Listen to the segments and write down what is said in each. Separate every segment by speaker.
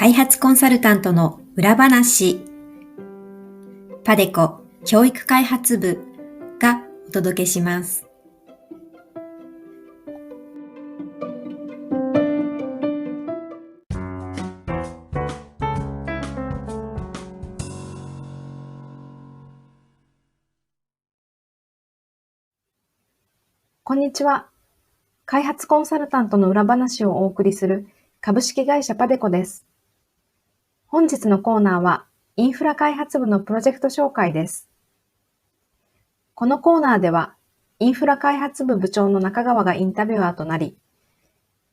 Speaker 1: 開発コンサルタントの裏話、パデコ教育開発部がお届けします。
Speaker 2: こんにちは。開発コンサルタントの裏話をお送りする株式会社パデコです。本日のコーナーはインフラ開発部のプロジェクト紹介です。このコーナーではインフラ開発部部長の中川がインタビュアーとなり、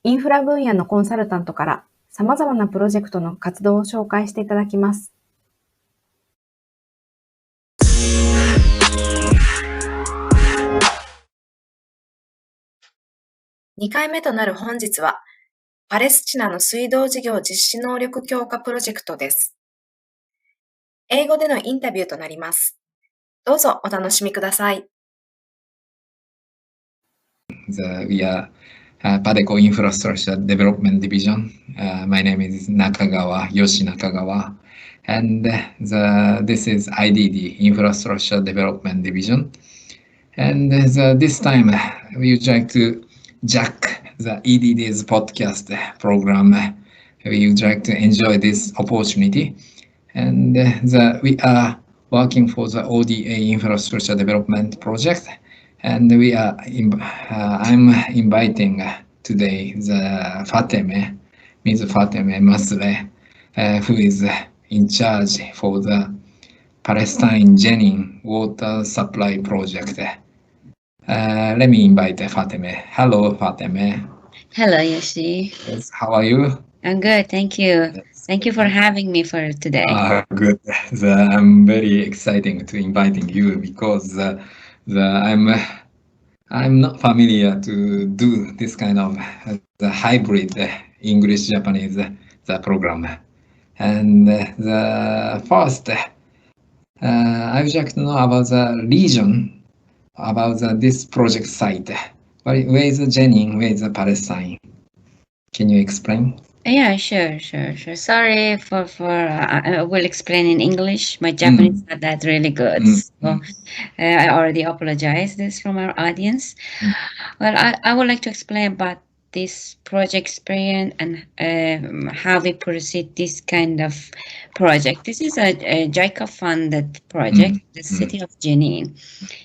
Speaker 2: インフラ分野のコンサルタントから様々なプロジェクトの活動を紹介していただきます。
Speaker 1: 2回目となる本日は、パレスチナの水道事業実施能力強化プロジェクトです。英語でのインタビューとなります。どうぞお楽しみください。
Speaker 3: We are Padeco Infrastructure Development Division. My name is Nakagawa, Yoshi Nakagawa. And this is IDD, Infrastructure Development Division. And this time we would like to Jack, the EDD's podcast program. We would like to enjoy this opportunity. And we are working for the ODA Infrastructure Development Project. And I'm inviting today the Fateme, Ms. Fateme Masle, who is in charge for the Palestine Jenin water supply project. Let me invite Fateme. Hello, Fateme.
Speaker 4: Hello, Yoshi.
Speaker 3: Yes, how are you?
Speaker 4: I'm good, thank you.
Speaker 3: Yes.
Speaker 4: Thank you for having me for today.
Speaker 3: Good. I'm very excited to inviting you because I'm not familiar to do this kind of the hybrid English-Japanese the program. And the first, I would like to know about the region. About this project site. Where is Jenin? Where is Palestine? Can you explain?
Speaker 4: Yeah, sure. Sorry for I will explain in English. My Japanese is not that really good. So I already apologize this from our audience. Well, I would like to explain about this project experience and how we proceed this kind of project. This is a JICA funded project, the city of Jenin.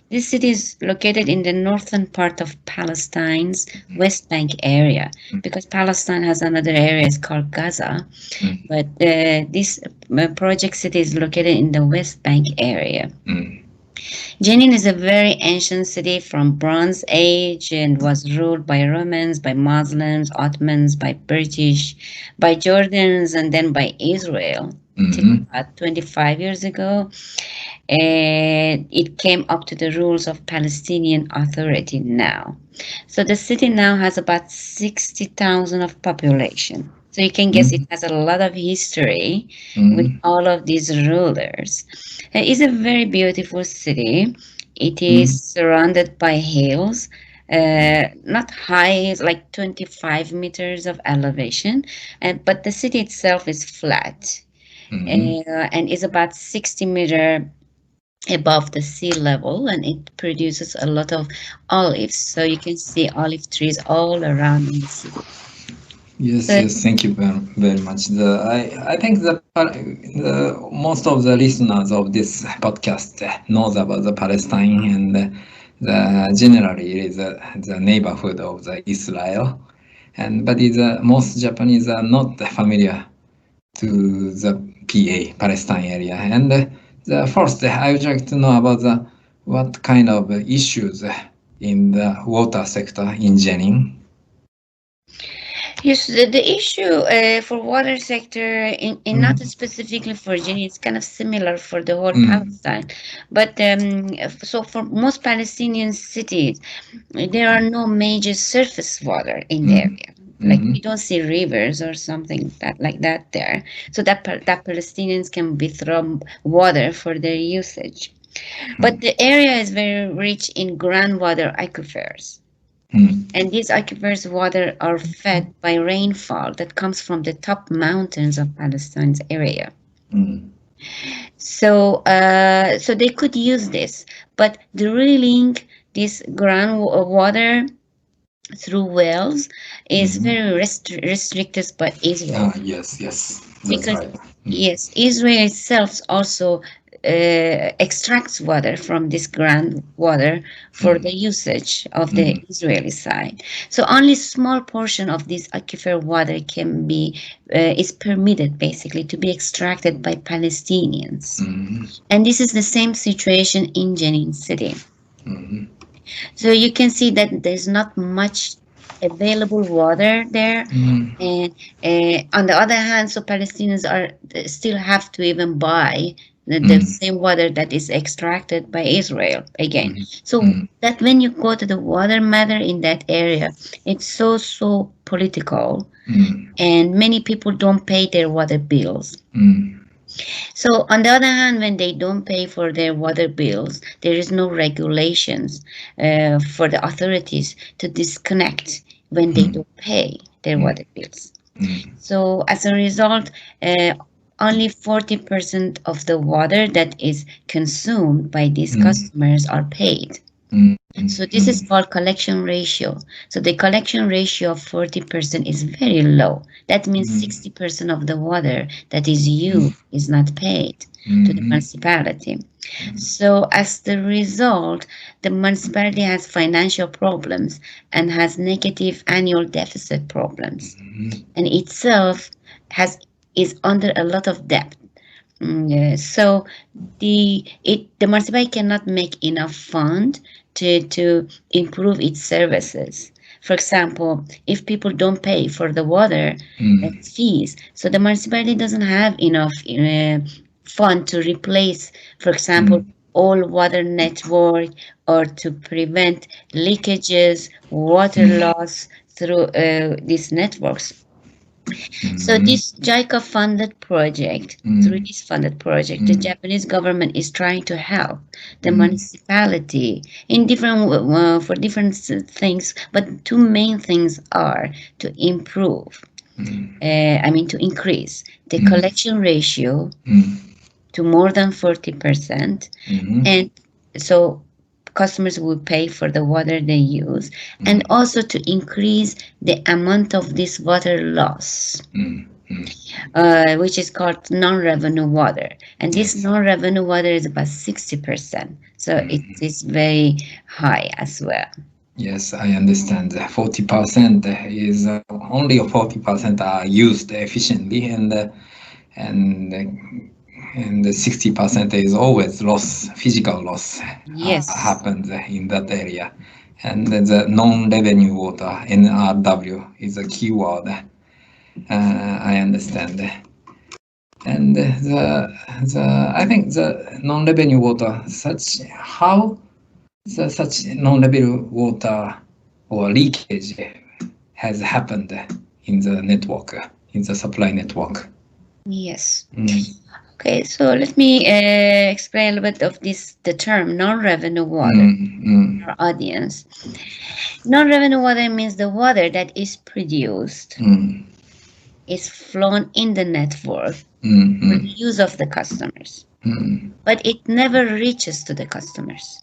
Speaker 4: This city is located in the northern part of Palestine's West Bank area, because Palestine has another area, it's called Gaza, but this project city is located in the West Bank area. Jenin is a very ancient city from Bronze Age and was ruled by Romans, by Muslims, Ottomans, by British, by Jordans, and then by Israel. About 25 years ago, it came up to the rules of Palestinian Authority now. So the city now has about 60,000 of population. So you can guess it has a lot of history with all of these rulers. It is a very beautiful city. It is surrounded by hills, not high, like 25 meters of elevation, but the city itself is flat and is about 60 meters above the sea level, and it produces a lot of olives. So you can see olive trees all around in the city.
Speaker 3: Yes, thank you very much. I think most of the listeners of this podcast knows about the Palestine and generally is the neighborhood of the Israel, but most Japanese are not familiar to the PA Palestine area. And first, I would like to know about what kind of issues in the water sector in Jenin.
Speaker 4: Yes, the issue for water sector, in not specifically for Jenin, it's kind of similar for the whole Palestine. But so for most Palestinian cities, there are no major surface water in the area. Like we don't see rivers or something like that there. So that Palestinians can withdraw water for their usage. But the area is very rich in groundwater aquifers. And these aquifers water are fed by rainfall that comes from the top mountains of Palestine's area. So they could use this, but drilling this groundwater through wells is very restricted by Israel.
Speaker 3: Yes, that's
Speaker 4: because
Speaker 3: right.
Speaker 4: yes, Israel itself also extracts water from this groundwater for the usage of the Israeli side. So only small portion of this aquifer water can be is permitted basically to be extracted by Palestinians. And this is the same situation in Jenin city. So you can see that there's not much available water there, and on the other hand, so Palestinians are still have to even buy the same water that is extracted by Israel again. So that when you go to the water matter in that area, it's so political, and many people don't pay their water bills. So on the other hand, when they don't pay for their water bills, there is no regulations for the authorities to disconnect when they don't pay their water bills. So as a result, only 40% of the water that is consumed by these customers are paid. So this is called collection ratio. So the collection ratio of 40% is very low. That means 60% of the water that is used is not paid to the municipality. So as the result, the municipality has financial problems and has negative annual deficit problems, and itself is under a lot of debt. So the municipality cannot make enough fund to improve its services. For example, if people don't pay for the water fees, so the municipality doesn't have enough fund to replace, for example, all water network or to prevent leakages, water loss through these networks. So this JICA funded project, through this funded project, the Japanese government is trying to help the municipality in different for different things, but two main things are to improve, to increase the collection ratio to more than 40%, and so customers will pay for the water they use, and also to increase the amount of this water loss, which is called non-revenue water. And this non-revenue water is about 60%. So it is very high as well.
Speaker 3: Yes, I understand. 40% is only 40% are used efficiently, and the 60% is always loss, physical loss happens in that area. And the non-revenue water, NRW, is a key word. I understand. And I think the non-revenue water, such non-revenue water or leakage has happened in the network, in the supply network.
Speaker 4: Yes. Okay, so let me explain a little bit of the term non-revenue water for our audience. Non-revenue water means the water that is produced is flown in the network for the use of the customers, but it never reaches to the customers.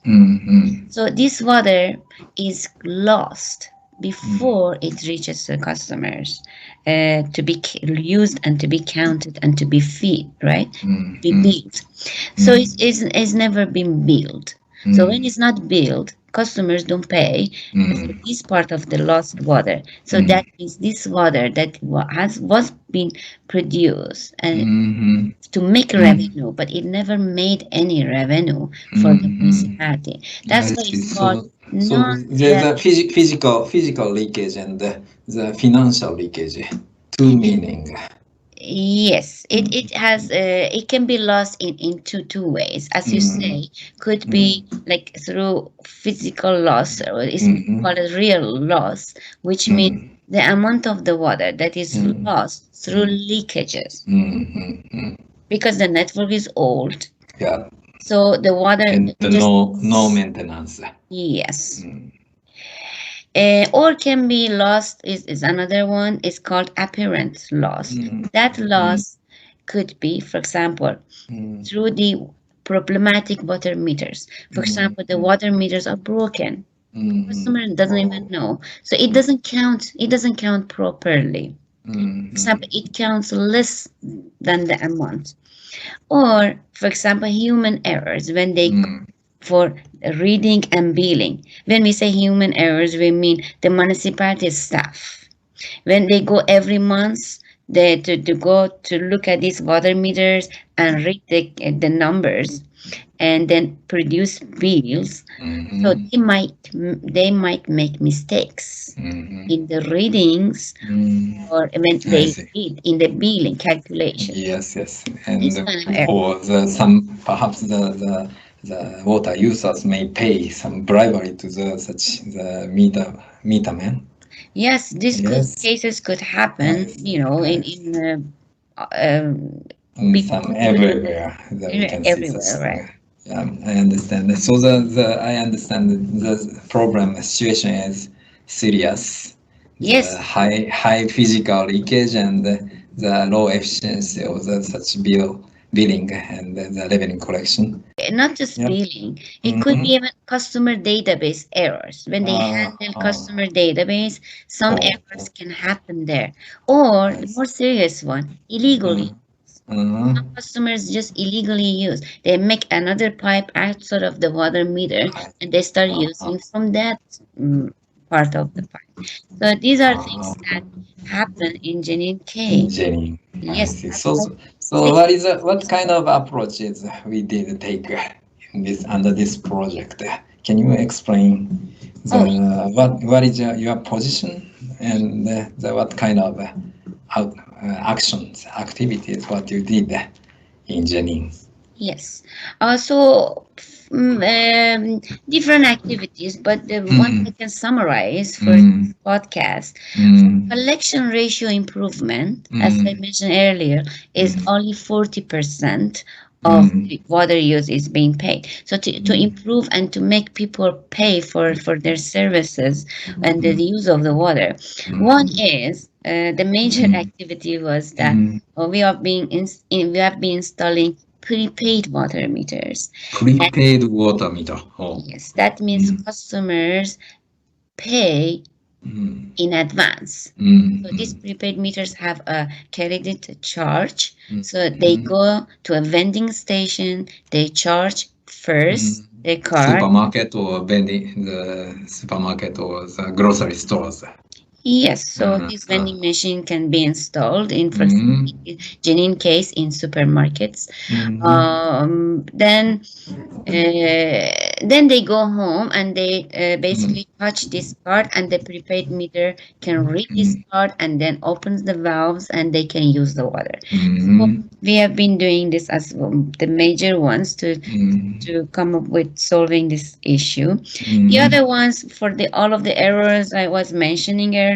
Speaker 4: So this water is lost before it reaches the customers to be used and to be counted and to be fed, right? Be billed. So it's never been billed. So when it's not billed, customers don't pay for this part of the lost water. So that is this water that was being produced and to make revenue, but it never made any revenue for the municipality. That's why it's called.
Speaker 3: So there's a physical leakage and the financial leakage. Two meaning.
Speaker 4: Yes, it has it can be lost in two ways, as you say. Could be like through physical loss, or it's called a real loss, which means the amount of the water that is lost through leakages, because the network is old.
Speaker 3: Yeah.
Speaker 4: So the water
Speaker 3: and no maintenance.
Speaker 4: Yes. Or can be lost is another one. It's called apparent loss. That loss could be, for example, through the problematic water meters. For example, the water meters are broken. Customer doesn't even know, so it doesn't count. It doesn't count properly. For example, it counts less than the amount. Or, for example, human errors when they for reading and billing. When we say human errors, we mean the municipality staff. When they go every month, they to go to look at these water meters and read the numbers and then produce bills. So they might make mistakes in the readings or when they read in the billing calculation.
Speaker 3: Yes. And or perhaps the water users may pay some bribery to the meter man.
Speaker 4: Yes, these cases could happen, in
Speaker 3: everywhere.
Speaker 4: Everywhere, right?
Speaker 3: Yeah, I understand. So I understand the problem situation is serious.
Speaker 4: Yes.
Speaker 3: The high physical leakage and the low efficiency of such billing and the revenue collection.
Speaker 4: Not just billing, it could be even customer database errors. When they handle customer database, some errors can happen there. Or the more serious one, illegally. Some customers just illegally use. They make another pipe outside of the water meter and they start using from that part of the pipe. So these are things that happen in Jeninn's case. Yes.
Speaker 3: So what kind of approaches we did take under this project? Can you explain what is your position and what kind of activities what you did in Jenin?
Speaker 4: Yes. So different activities, but the one I can summarize for this podcast, collection ratio improvement, as I mentioned earlier, is only 40% of the water use is being paid. So to improve and to make people pay for their services and the use of the water, one is the major activity was that we have been installing prepaid water meters.
Speaker 3: Prepaid water meter.
Speaker 4: Yes, that means customers pay in advance. So these prepaid meters have a credit charge. So they go to a vending station, they charge first the card.
Speaker 3: Supermarket or the supermarket or the grocery stores.
Speaker 4: Yes, so this vending machine can be installed in, for example, Jenin case, in supermarkets. Then they go home and they basically touch this card, and the prepaid meter can read this card and then opens the valves and they can use the water. So we have been doing this as the major ones to come up with solving this issue. The other ones for all of the errors I was mentioning earlier.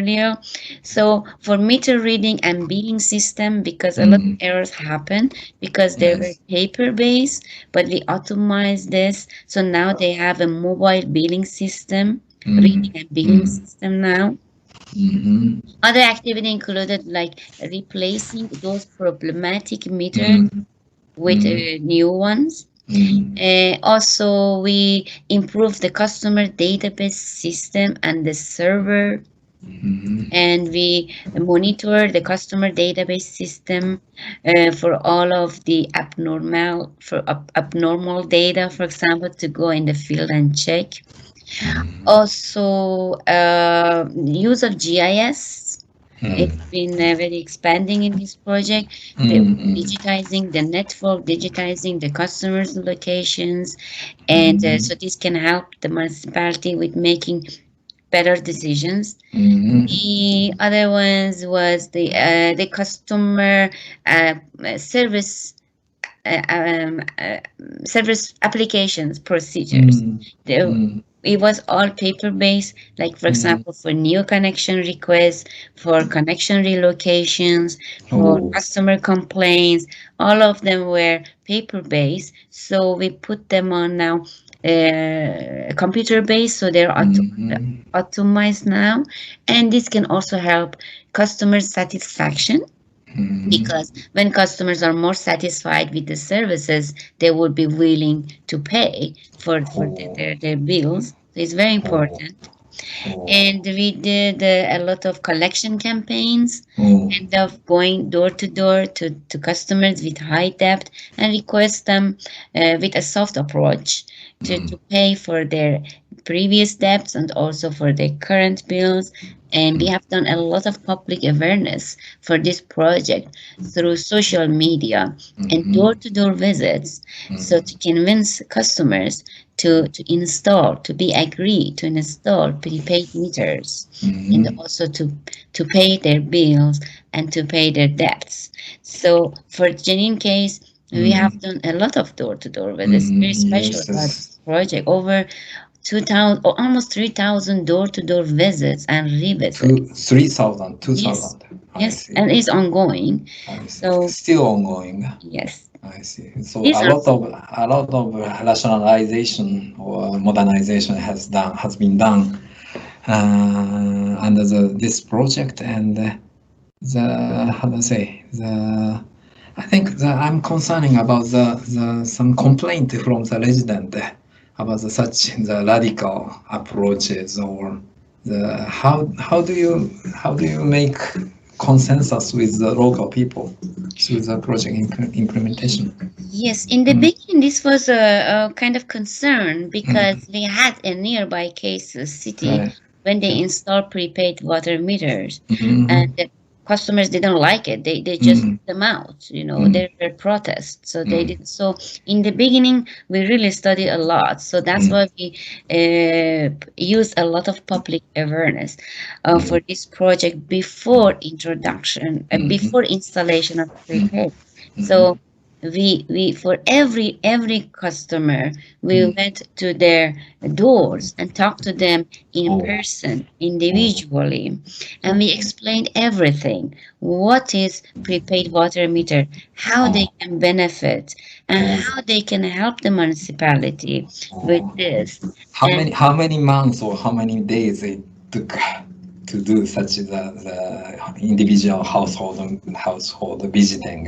Speaker 4: So for meter reading and billing system, because a lot of errors happen because they were paper based, but we automized this. So now they have a mobile billing system, reading and billing system now. Other activity included like replacing those problematic meters with new ones. Also, we improved the customer database system and the server. And we monitor the customer database system for all of the abnormal data, for example, to go in the field and check. Also, use of GIS. It's been very expanding in this project. Digitizing the network, digitizing the customers' locations, and so this can help the municipality with making better decisions. The other ones was the customer service applications procedures. It was all paper-based, like for example, for new connection requests, for connection relocations, for customer complaints, all of them were paper-based. So we put them on now computer-based, so they're optimized now. And this can also help customer satisfaction, because when customers are more satisfied with the services, they would be willing to pay for their bills. So it's very important. And we did a lot of collection campaigns, and of going door to door to customers with high debt and request them with a soft approach to pay for their previous debts and also for their current bills. And we have done a lot of public awareness for this project through social media and door-to-door visits, so to convince customers to install, to be agreed to install prepaid meters, and also to pay their bills and to pay their debts. So for Jenin case, we have done a lot of door-to-door visits. Very special about this project. Over 2,000 or almost 3,000 door-to-door visits and revisits.
Speaker 3: 3,000, 2,000.
Speaker 4: Yes, yes, and it's ongoing. So
Speaker 3: still ongoing.
Speaker 4: yes.
Speaker 3: I see. So a lot of rationalization or modernization has been done under this project, and I think I'm concerning about some complaint from the resident about such the radical approaches, or how do you make consensus with the local people through the project implementation?
Speaker 4: Yes, in the beginning, this was a kind of concern, because we had a nearby case, a city, when they installed prepaid water meters, and the customers didn't like it. They just put them out, there were protests. So they did. So in the beginning, we really studied a lot. So that's why we used a lot of public awareness for this project before introduction and before installation of prepaid. So we for every customer, we went to their doors and talked to them in person, individually, and we explained everything. What is prepaid water meter, how they can benefit, and how they can help the municipality with this.
Speaker 3: How many months or how many days it took to do such the individual household visiting?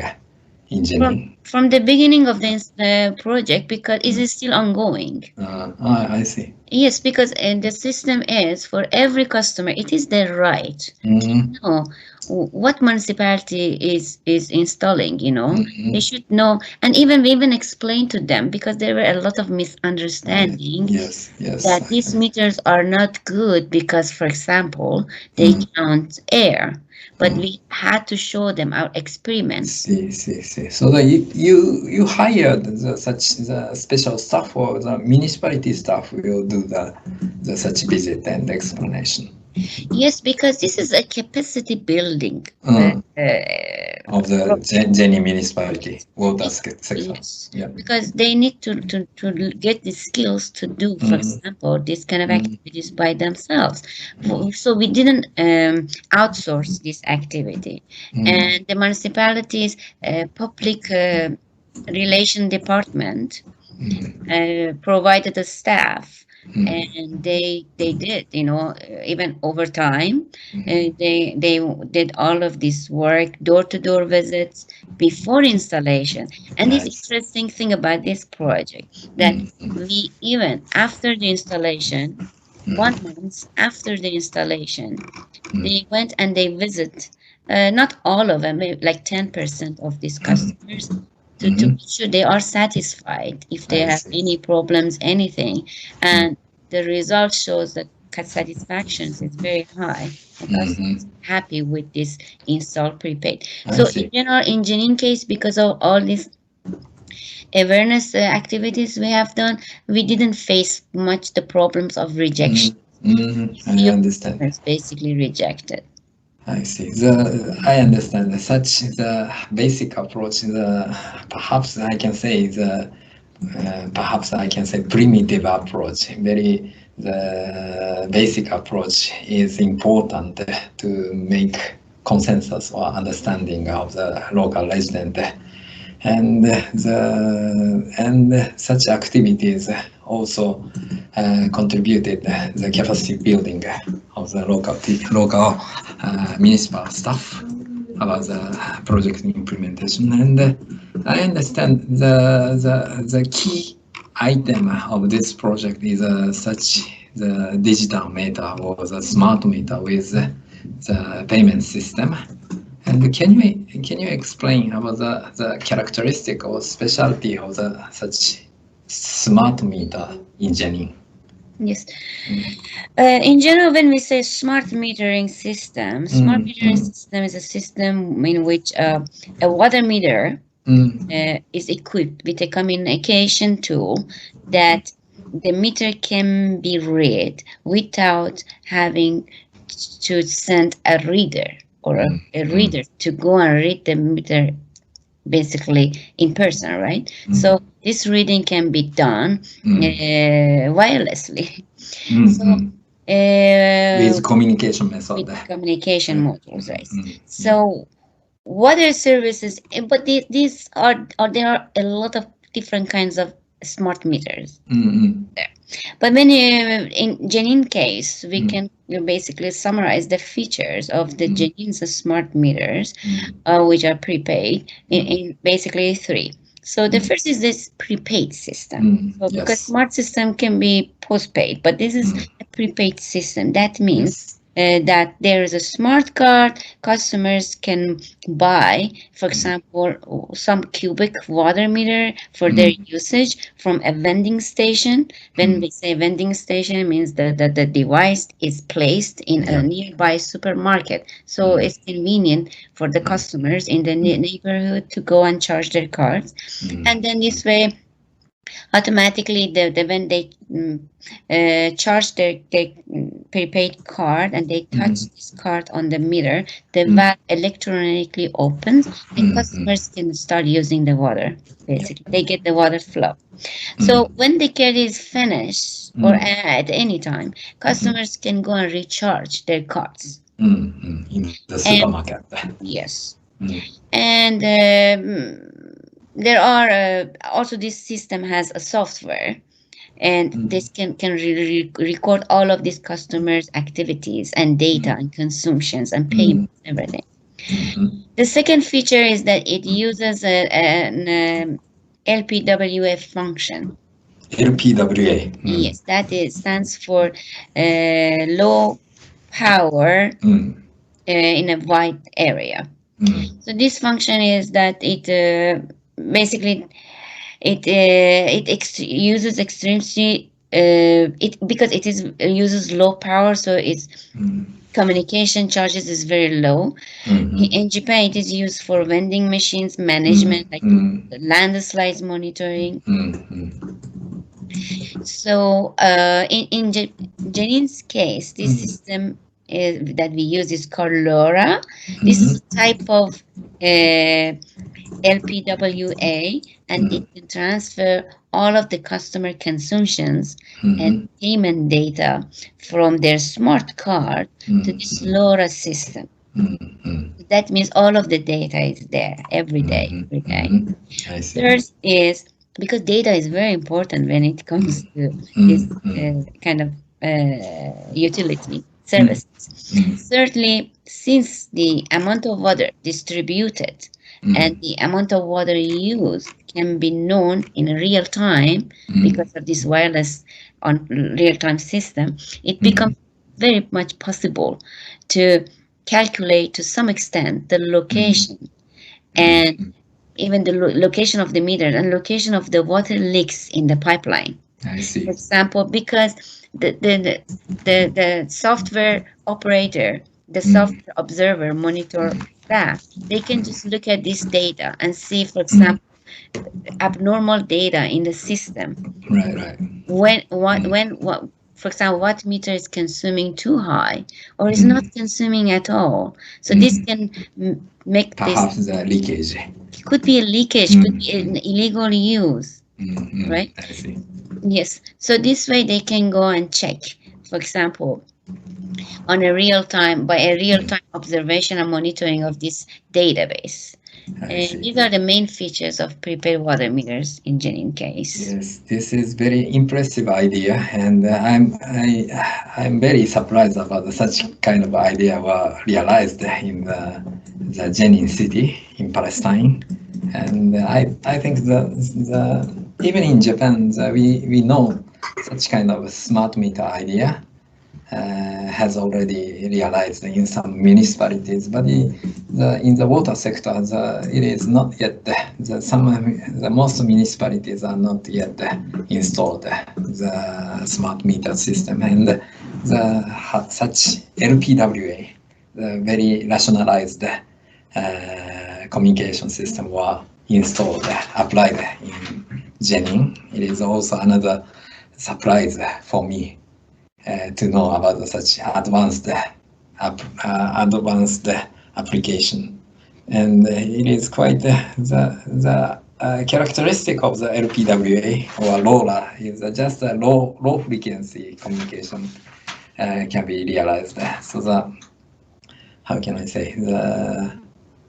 Speaker 4: From the beginning of this project, because it is still ongoing.
Speaker 3: I see.
Speaker 4: Yes, because the system is for every customer, it is their right to know what municipality is installing, They should know, and we even explained to them, because there were a lot of misunderstanding that these meters are not good because, for example, they count air. But we had to show them our experiments.
Speaker 3: See. So that you hired the special staff, or the municipality staff will do the such visit and explanation.
Speaker 4: Yes, because this is a capacity building
Speaker 3: of the Jenin municipality water sector.
Speaker 4: Yes. Yeah. Because they need to get the skills to do, for example, this kind of activities by themselves. So we didn't outsource this activity, and the municipality's public relation department provided a staff. And they did, even over time, they did all of this work, door-to-door visits before installation. And this interesting thing about this project, that we, even after the installation, 1 month after the installation, they went and they visit, not all of them, maybe like 10% of these customers, to make sure they are satisfied, if they have any problems, anything. And the result shows that satisfaction is very high. And customers are happy with this install prepaid. So in general, in Jenin case, because of all these awareness activities we have done, we didn't face much the problems of rejection.
Speaker 3: I understand.
Speaker 4: It's basically rejected.
Speaker 3: I see. I understand such the basic approach. Perhaps I can say primitive approach. The basic approach is important to make consensus or understanding of the local resident. and such activities also contributed the capacity building of the local municipal staff about the project implementation. And I understand the key item of this project is the digital meter or the smart meter with the payment system. And can you explain about the characteristic or specialty of such smart meter in Jenin?
Speaker 4: Yes. In general, when we say smart metering system, smart metering system is a system in which a water meter is equipped with a communication tool that the meter can be read without having to send a reader or a reader to go and read the meter basically in person, right? So this reading can be done wirelessly.
Speaker 3: With communication method.
Speaker 4: With communication modules, right? So water services, but these are there are a lot of different kinds of smart meters there. But when in Jenin case, we can basically summarize the features of the Jenin's smart meters, which are prepaid in basically three. So the first is this prepaid system. So because smart system can be postpaid, but this is a prepaid system. That means that there is a smart card. Customers can buy, for example, some cubic water meter for their usage from a vending station. When we say vending station, it means that the device is placed in a nearby supermarket. So it's convenient for the customers in the neighborhood to go and charge their cards. And then this way, automatically when they charge their prepaid card and they touch this card on the meter, the valve electronically opens and customers can start using the water. Basically, they get the water flow. So when the card is finished or at any time, customers can go and recharge their cards.
Speaker 3: In the supermarket.
Speaker 4: Yes. And there are also this system has a software, and this can record all of these customers' activities and data and consumptions and payments, everything. The second feature is that it uses an LPWA function.
Speaker 3: LPWA.
Speaker 4: Yes, that stands for low power in a wide area. So this function is that it basically it uses extremely because it uses low power, so its communication charges is very low. In Japan, it is used for vending machines management, like landslides monitoring. So in Jenin's case, this system that we use is called LoRa. This is a type of LPWA, and it can transfer all of the customer consumptions and payment data from their smart card to this LoRa system. That means all of the data is there every day. Third is, because data is very important when it comes to this kind of utility services. Thirdly, since the amount of water distributed and the amount of water used can be known in real time because of this wireless on real-time system, it becomes very much possible to calculate to some extent the location and even the location of the meter and location of the water leaks in the pipeline.
Speaker 3: I see.
Speaker 4: For example, because the software operator, the software observer, monitor staff, they can just look at this data and see, for example, abnormal data in the system.
Speaker 3: Right.
Speaker 4: When for example, what meter is consuming too high or is not consuming at all. So this can make
Speaker 3: perhaps
Speaker 4: this
Speaker 3: the leakage.
Speaker 4: Could be a leakage, could be an illegal use, right?
Speaker 3: I see.
Speaker 4: Yes. So this way they can go and check, for example, on a real-time, by a real-time observation and monitoring of this database. These are the main features of prepaid water meters in Jenin case.
Speaker 3: Yes, this is very impressive idea, and I'm very surprised about such kind of idea were realized in the Jenin city in Palestine, and I think even in Japan we know such kind of smart meter idea has already realized in some municipalities, but in the water sector, it is not yet. Most municipalities are not yet installed the smart meter system, and such LPWA, the very rationalized communication system, were installed, applied in Jenin. It is also another surprise for me to know about such advanced application, and it is quite the characteristic of the LPWA or LoRa is just a low frequency communication can be realized. So how can I say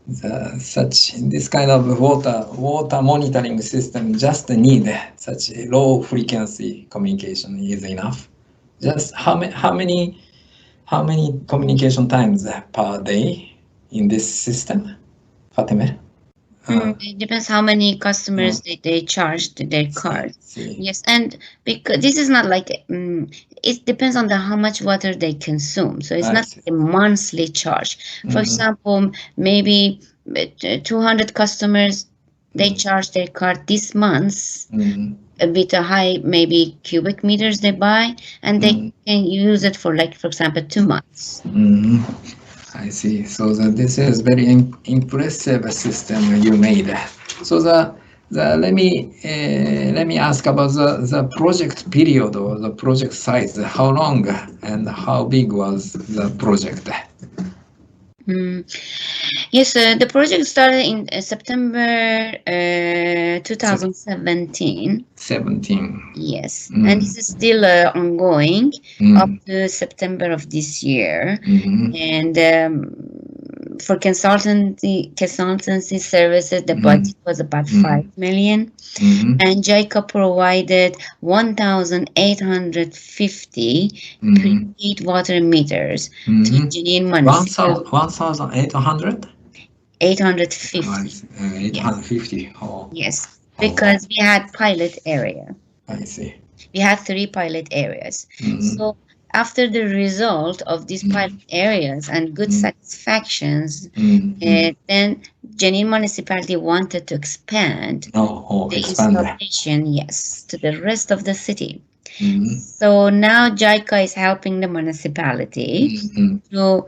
Speaker 3: this kind of water monitoring system just need such low frequency communication is enough. Just how many communication times per day in this system, Fatime?
Speaker 4: It depends how many customers they charged their card. Yes, and because this is not like it depends on how much water they consume. So it's not a monthly charge. For example, maybe 200 customers they charge their card this month. With a high maybe cubic meters they buy, and they can use it for for example 2 months.
Speaker 3: I see. So this is very impressive system you made. So let me ask about the project period or the project size. How long and how big was the project?
Speaker 4: Yes, the project started in September 2017. Yes, and this is still ongoing up to September of this year. And for consultancy services, the budget was about 5 million. And JICA provided 1,850 prepaid water meters to Jenin municipality.
Speaker 3: 1,800?
Speaker 4: 850.
Speaker 3: 850. Oh.
Speaker 4: Yes, because we had pilot area.
Speaker 3: I see.
Speaker 4: We had 3 pilot areas. So after the result of these pilot areas and good satisfactions, then Jenin municipality wanted to expand the installation, yes, to the rest of the city. So now JICA is helping the municipality to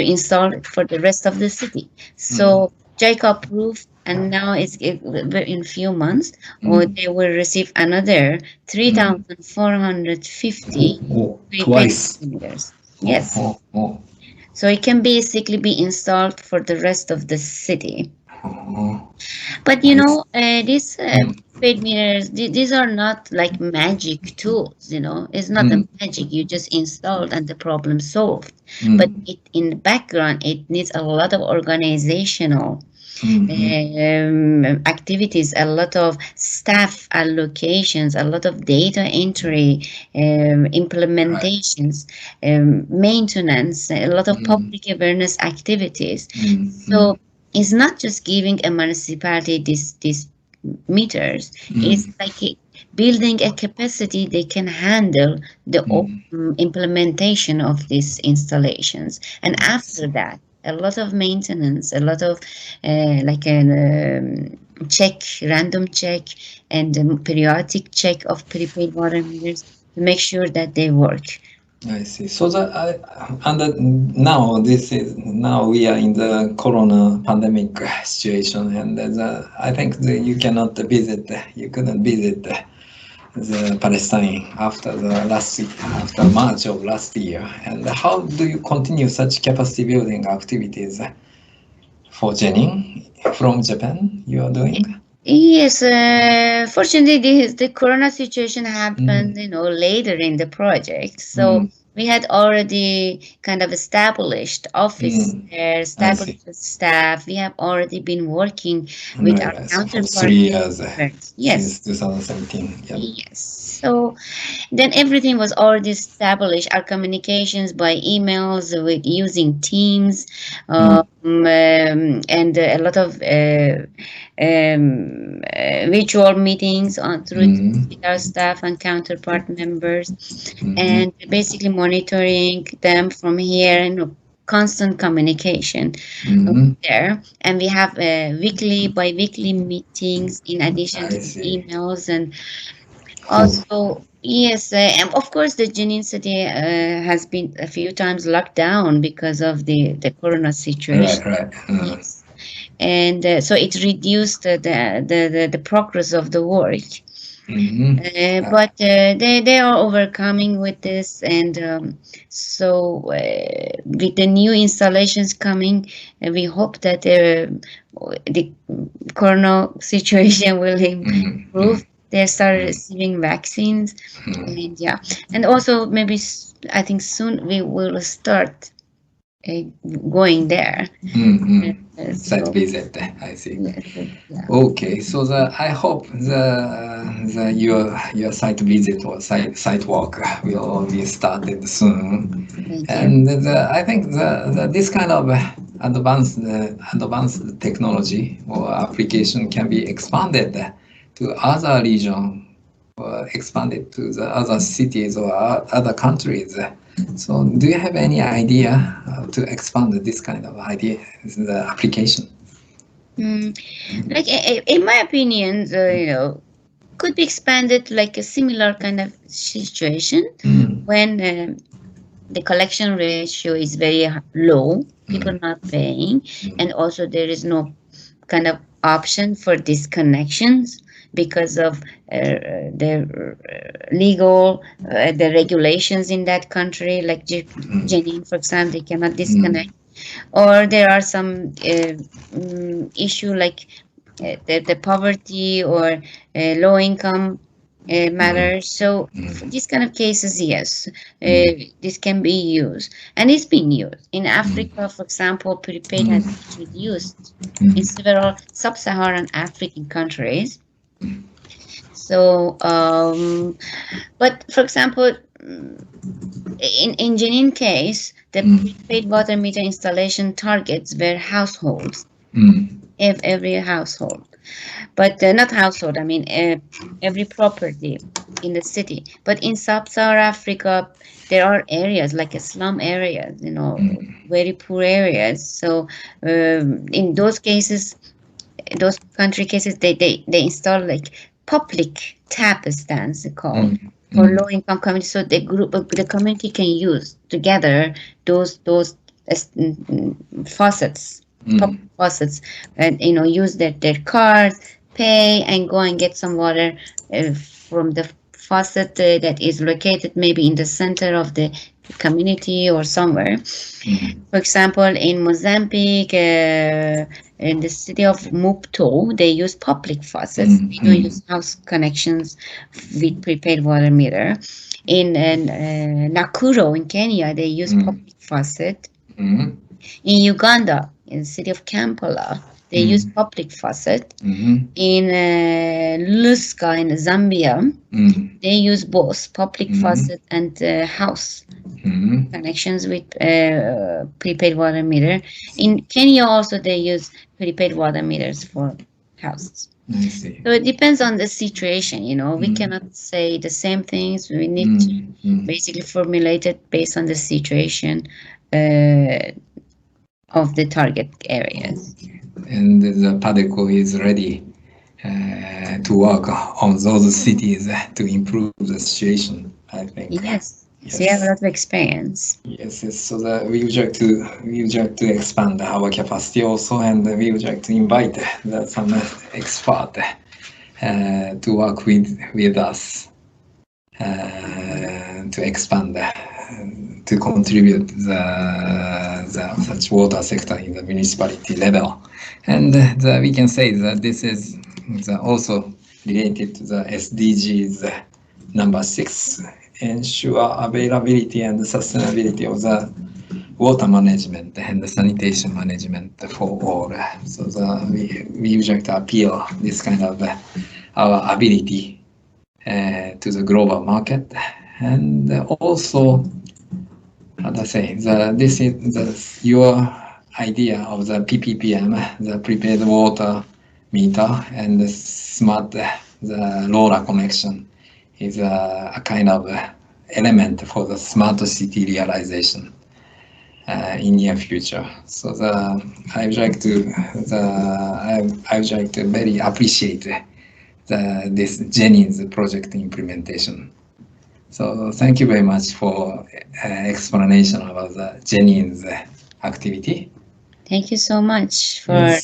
Speaker 4: install it for the rest of the city. So JICA approved, and now it's in few months, or they will receive another 3,450
Speaker 3: twice.
Speaker 4: meters. Yes. So it can basically be installed for the rest of the city. But you know, these prepaid meters, these are not like magic tools, you know. It's not a magic you just installed and the problem solved. But in the background, it needs a lot of organizational activities, a lot of staff allocations, a lot of data entry, implementations, maintenance, a lot of public awareness activities. So it's not just giving a municipality these meters. It's like building a capacity they can handle the implementation of these installations. And after that, a lot of maintenance, a lot of random check, and periodic check of prepaid water meters to make sure that they work.
Speaker 3: I see. So now we are in the Corona pandemic situation, and I think you couldn't visit the Palestine after March of last year. And how do you continue such capacity building activities for Jenin from Japan? You are doing?
Speaker 4: Yes, fortunately, the Corona situation happened, later in the project. So we had already kind of established office there, established staff. We have already been working with our counterparts.
Speaker 3: For 3 years.
Speaker 4: Yes.
Speaker 3: Since 2017. Yep.
Speaker 4: Yes. So then everything was already established. Our communications by emails with using Teams, and a lot of virtual meetings through with our staff and counterpart members, and basically monitoring them from here and constant communication there. And we have weekly, bi-weekly meetings in addition to emails, and also, yes, and of course, the Jenin city has been a few times locked down because of the corona situation.
Speaker 3: Right.
Speaker 4: Yes. And so it reduced the progress of the work. But they are overcoming with this, and so with the new installations coming, we hope that the corona situation will improve. They started receiving vaccines, and and also maybe I think soon we will start going there.
Speaker 3: Site visit, I see. Okay, so I hope your site visit or site walk will be started soon. And I think this kind of advanced technology or application can be expanded to other regions or expanded to the other cities or other countries. So do you have any idea to expand this kind of idea, the application?
Speaker 4: Like in my opinion, could be expanded like a similar kind of situation when the collection ratio is very low, people not paying, and also there is no kind of option for disconnections because of the legal, the regulations in that country, like Jenin, for example, they cannot disconnect. Or there are some issue like the poverty or low income matters. So for these kind of cases, yes, this can be used, and it's been used in Africa. For example, prepaid has been used in several sub-Saharan African countries. So, but for example, in Jenin case, the prepaid water meter installation targets were households, every household, but not household, I mean every property in the city. But in sub-Saharan Africa, there are areas like slum areas, very poor areas. So in those cases, those country cases, they install like public tap stands called for low income community, so the community can use together those faucets, public faucets, and use their cards, pay, and go and get some water from the faucet that is located maybe in the center of the community or somewhere. For example, in Mozambique, in the city of Mupto, they use public faucets. They don't use house connections with prepaid water meter. In Nakuru, in Kenya, they use public faucet. In Uganda, in the city of Kampala, they use public faucet. In Lusaka, in Zambia, they use both public faucet and house connections with prepaid water meter. In Kenya also they use prepaid water meters for houses.
Speaker 3: I see.
Speaker 4: So it depends on the situation, we cannot say the same things. We need to basically formulate it based on the situation of the target areas.
Speaker 3: And the Padeco is ready to work on those cities to improve the situation, I think.
Speaker 4: Yes. So you have a lot of experience.
Speaker 3: Yes. So we would like to expand our capacity also, and we would like to invite some expert to work with us to expand, to contribute the such water sector in the municipality level. And we can say that this is also related to the SDGs number 6. ensure availability and sustainability of the water management and the sanitation management for all. So we usually appeal this kind of our ability to the global market, and also, how to say, this is your idea of the PPPM, the prepared water meter, and the smart, the LoRa connection is a kind of element for the smart city realization in near future. So I would like to very appreciate this Jennings project implementation. So thank you very much for explanation about the Jennings activity.
Speaker 4: Thank you so much for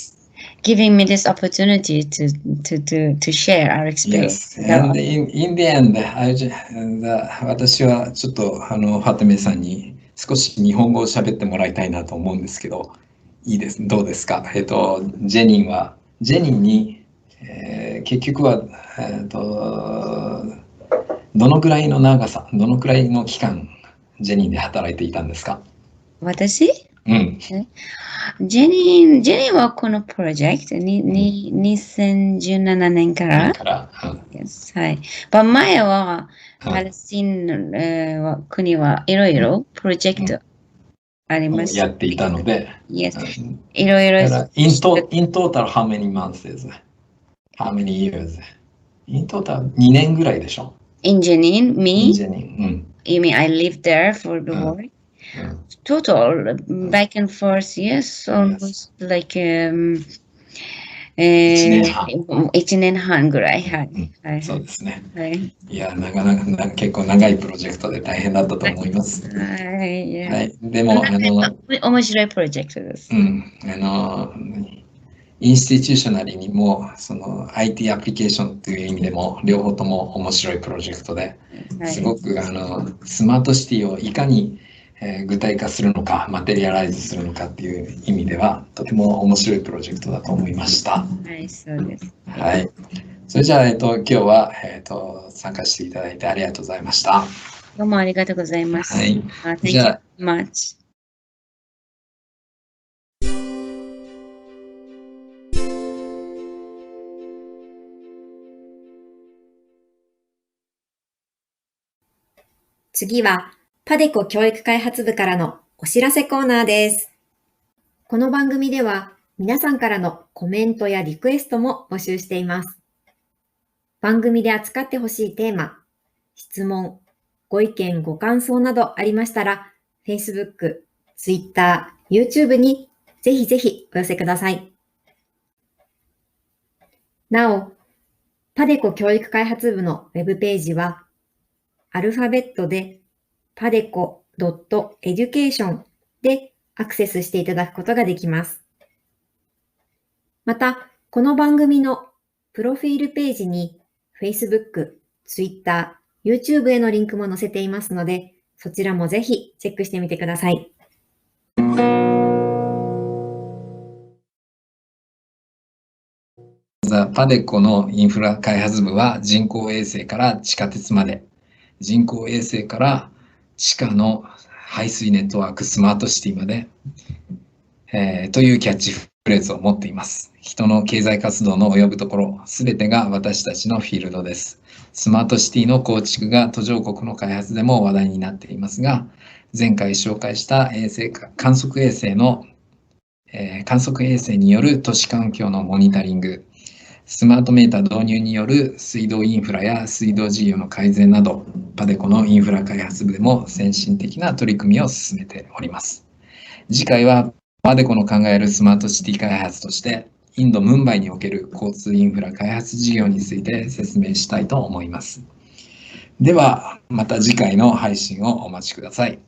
Speaker 4: giving me this opportunity to share our experience.
Speaker 3: Yes, and in the end, 私はちょっとファテメさんに少し日本語を喋ってもらいたいなと思うんですけど、いいです。どうですか？ジェニンに、結局は、どのくらいの長さ、どのくらいの期間、ジェニンで働いていたんですか？
Speaker 4: 私？
Speaker 3: うん。
Speaker 4: ジェニンはこのプロジェクトに2017年から。Yes、はい。前はパレスチナの国はいろいろプロジェクトありました。
Speaker 3: やっていたので。
Speaker 4: Yes。いろいろ。
Speaker 3: In total, how many months is it? How many years? In total, 2年ぐらいでしょ？
Speaker 4: In Jenin, me?
Speaker 3: In Jenin.
Speaker 4: You mean I lived there for the work? Total, back and forth, yes, almost like 1年半ぐらい。はい。そうですね。はい。いや、
Speaker 3: 結構長いプロジェクトで大変だったと思います。はい。でも、
Speaker 4: 面白いプロジェクトです。
Speaker 3: インスティテューショナリにも、その IT アプリケーションという意味でも、両方とも面白いプロジェクトで、すごくスマートシティをいかに具体化するのか、マテリアライズするのかっていう意味では、とても面白いプロジェクトだと思いました。
Speaker 4: はい、そうです。
Speaker 3: はい。それじゃあ、今日は、参加していただいてありがとうございました。
Speaker 4: どうもありがとうございます。
Speaker 3: はい。
Speaker 4: じゃあ、Thank you much.
Speaker 1: 次は、パデコ教育開発部からのお知らせコーナーです。この番組では、皆さんからのコメントやリクエストも募集しています。番組で扱ってほしいテーマ、質問、ご意見、ご感想などありましたら、Facebook、Twitter、YouTube にぜひぜひお寄せください。なお、パデコ教育開発部のウェブページは、アルファベットで padeco.education でアクセスしていただくことができます。また、この番組のプロフィールページに Facebook、Twitter、YouTube へのリンクも載せていますので、そちらもぜひチェックしてみてください。
Speaker 3: パデコのインフラ開発部は人工衛星から地下鉄まで、人工衛星から地下の排水ネットワークスマートシティまで、というキャッチフレーズを持っています。人の経済活動の及ぶところ、すべてが私たちのフィールドです。スマートシティの構築が途上国の開発でも話題になっていますが、前回紹介した観測衛星による都市環境のモニタリング、スマートメーター導入による水道インフラや水道事業の改善など、パデコのインフラ開発部でも先進的な取り組みを進めております。次回はパデコの考えるスマートシティ開発として、インド・ムンバイにおける交通インフラ開発事業について説明したいと思います。では、また次回の配信をお待ちください。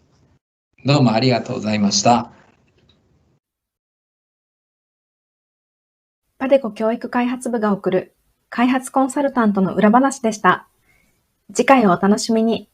Speaker 3: どうもありがとうございました。
Speaker 2: パデコ教育開発部が送る開発コンサルタントの裏話でした。次回をお楽しみに。